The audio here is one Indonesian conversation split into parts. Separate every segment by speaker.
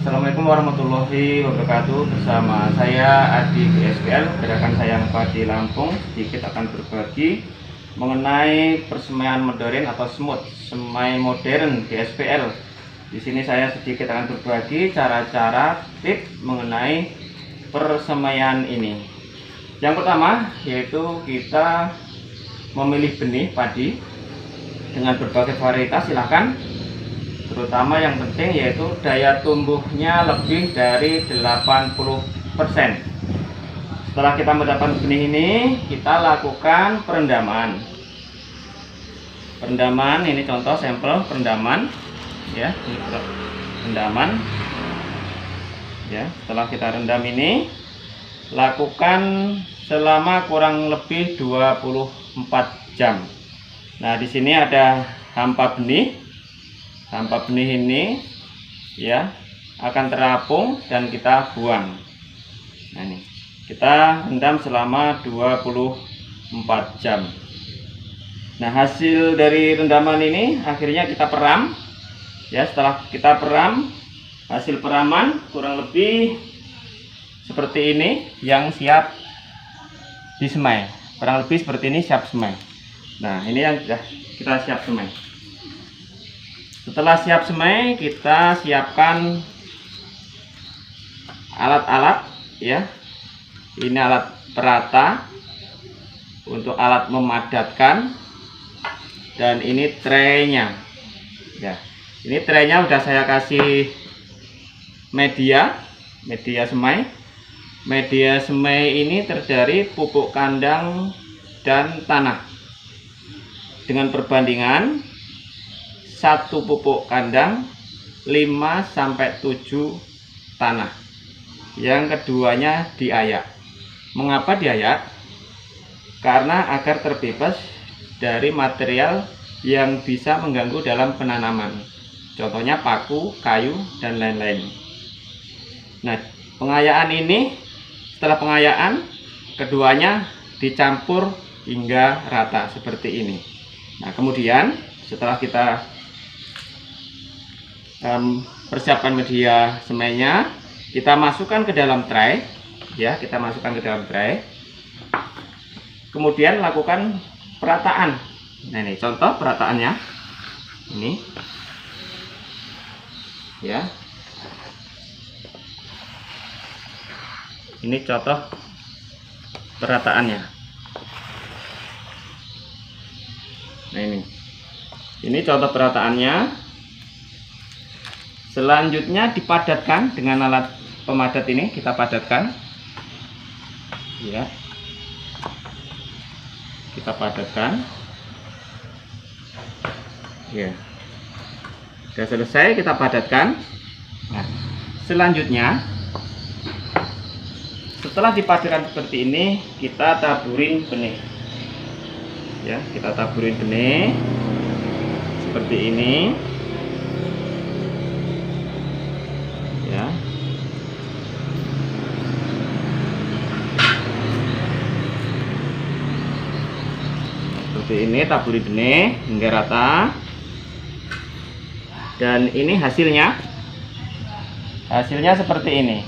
Speaker 1: Assalamualaikum warahmatullahi wabarakatuh. Bersama saya Adi GSPL, Gerakan Sayang Padi Lampung. Sedikit akan berbagi mengenai persemaian modern atau smooth, semai modern GSPL. Di sini saya sedikit akan berbagi cara-cara tips mengenai persemaian ini. Yang pertama yaitu kita memilih benih padi dengan berbagai varietas, silahkan. Terutama yang penting yaitu daya tumbuhnya lebih dari 80%. Setelah kita mendapat benih ini, kita lakukan perendaman. Perendaman ini contoh sampel perendaman, ya, ini perendaman. Ya, setelah kita rendam ini, lakukan selama kurang lebih 24 jam. Nah, di sini ada hampa benih. Hampa benih ini ya akan terapung dan kita buang. Nah, ini kita rendam selama 24 jam. Nah, hasil dari rendaman ini akhirnya kita peram. Ya, setelah kita peram, hasil peraman kurang lebih seperti ini yang siap disemai. Kurang lebih seperti ini siap semai. Nah, ini yang sudah kita siap semai. Setelah siap semai, kita siapkan alat-alat, ya. Ini alat perata untuk alat memadatkan, dan ini traynya. Ya, ini traynya udah saya kasih media semai. Media semai ini terdiri pupuk kandang dan tanah dengan perbandingan 1 pupuk kandang 5-7 tanah. Yang keduanya diayak. Mengapa diayak? Karena agar terbebas dari material yang bisa mengganggu dalam penanaman. Contohnya paku, kayu, dan lain-lain. Nah, pengayaan ini, setelah pengayaan, keduanya dicampur hingga rata seperti ini. Nah, kemudian setelah kita persiapkan media semainya, kita masukkan ke dalam tray, ya, kita masukkan ke dalam tray. Kemudian lakukan perataan. Nah, ini contoh perataannya. Ini, ya, ini contoh perataannya. Nah, ini contoh perataannya. Selanjutnya dipadatkan dengan alat pemadat ini, kita padatkan, ya, kita padatkan, ya, sudah selesai kita padatkan. Nah, selanjutnya setelah dipadatkan seperti ini, kita taburin benih, ya, kita taburin benih seperti ini. Ya. Seperti ini, taburi benih hingga rata. Dan ini hasilnya. Hasilnya seperti ini.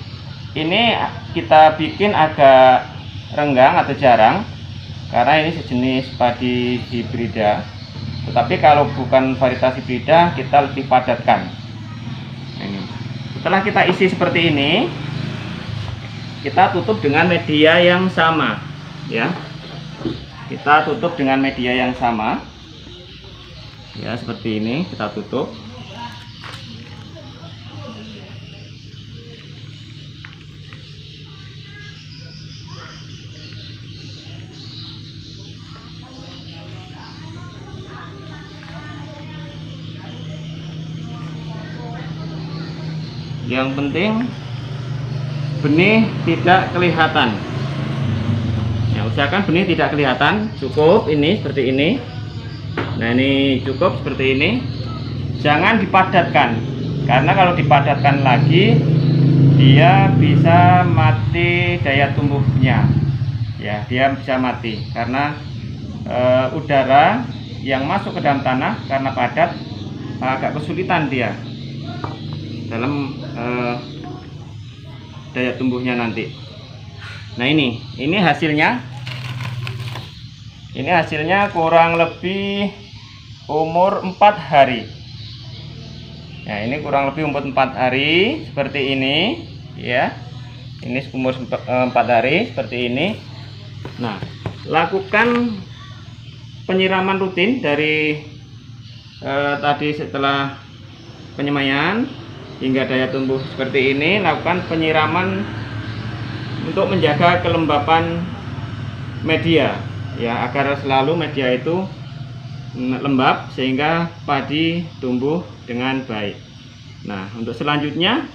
Speaker 1: Ini kita bikin agak renggang atau jarang karena ini sejenis padi hibrida. Tetapi kalau bukan varietas hibrida, kita lebih padatkan. Setelah kita isi seperti ini, kita tutup dengan media yang sama, ya. Kita tutup dengan media yang sama, ya, seperti ini kita tutup. Yang penting benih tidak kelihatan. Ya, usahakan benih tidak kelihatan. Cukup ini seperti ini. Nah, ini cukup seperti ini. Jangan dipadatkan, karena kalau dipadatkan lagi dia bisa mati daya tumbuhnya. Ya, dia bisa mati karena udara yang masuk ke dalam tanah karena padat agak kesulitan dia dalam daya tumbuhnya nanti. Nah ini hasilnya. Ini hasilnya kurang lebih umur 4 hari. Nah ini kurang lebih umur 4 hari seperti ini ya. Ini umur 4 hari seperti ini. Nah, lakukan penyiraman rutin dari tadi setelah penyemaian hingga daya tumbuh seperti ini. Lakukan penyiraman untuk menjaga kelembapan media ya, agar selalu media itu lembab sehingga padi tumbuh dengan baik. Nah, untuk selanjutnya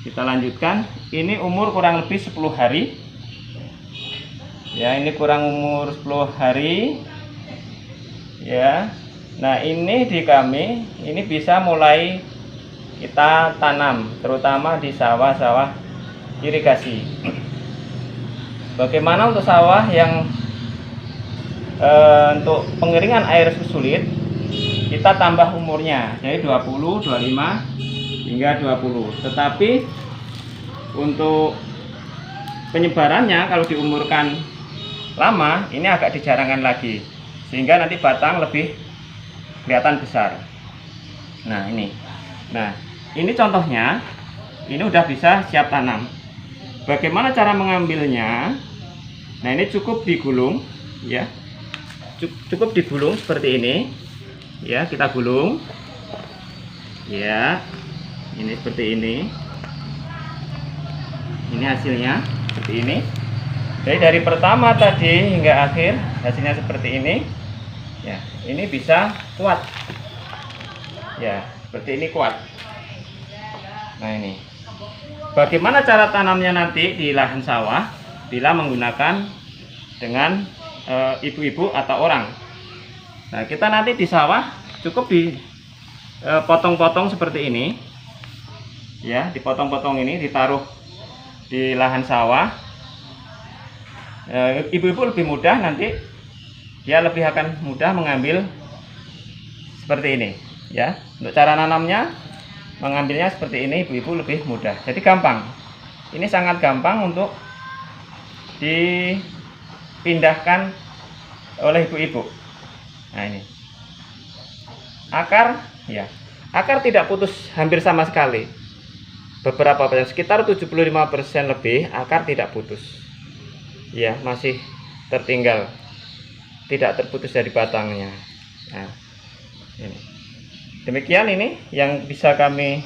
Speaker 1: kita lanjutkan. Ini umur kurang lebih 10 hari. Ya, ini kurang umur 10 hari. Ya. Nah, ini di kami ini bisa mulai kita tanam, terutama di sawah-sawah irigasi. Bagaimana untuk sawah yang untuk pengeringan air sulit, kita tambah umurnya, jadi 20, 25 hingga 20. Tetapi untuk penyebarannya kalau diumurkan lama, ini agak dijarangkan lagi, sehingga nanti batang lebih kelihatan besar. Nah ini contohnya, ini udah bisa siap tanam. Bagaimana cara mengambilnya? Nah ini cukup digulung ya, cukup digulung seperti ini ya. Kita gulung ya, ini seperti ini. Ini hasilnya seperti ini. Jadi dari pertama tadi hingga akhir hasilnya seperti ini ya. Ini bisa kuat ya, seperti ini kuat. Nah ini bagaimana cara tanamnya nanti di lahan sawah bila menggunakan dengan ibu-ibu atau orang. Nah kita nanti di sawah cukup dipotong-potong seperti ini ya, dipotong-potong ini, ditaruh di lahan sawah. Ibu-ibu lebih mudah, nanti dia lebih akan mudah mengambil seperti ini ya. Untuk cara nanamnya, mengambilnya seperti ini, ibu-ibu lebih mudah, jadi gampang. Ini sangat gampang untuk dipindahkan oleh ibu-ibu. Nah ini akar ya, akar tidak putus hampir sama sekali. Beberapa persen, sekitar 75% lebih akar tidak putus ya, masih tertinggal, tidak terputus dari batangnya. Nah ini demikian ini yang bisa kami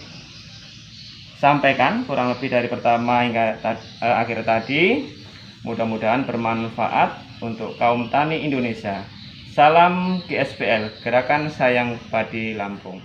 Speaker 1: sampaikan kurang lebih dari pertama hingga akhir tadi. Mudah-mudahan bermanfaat untuk kaum tani Indonesia. Salam GSPL, Gerakan Sayang Padi Lampung.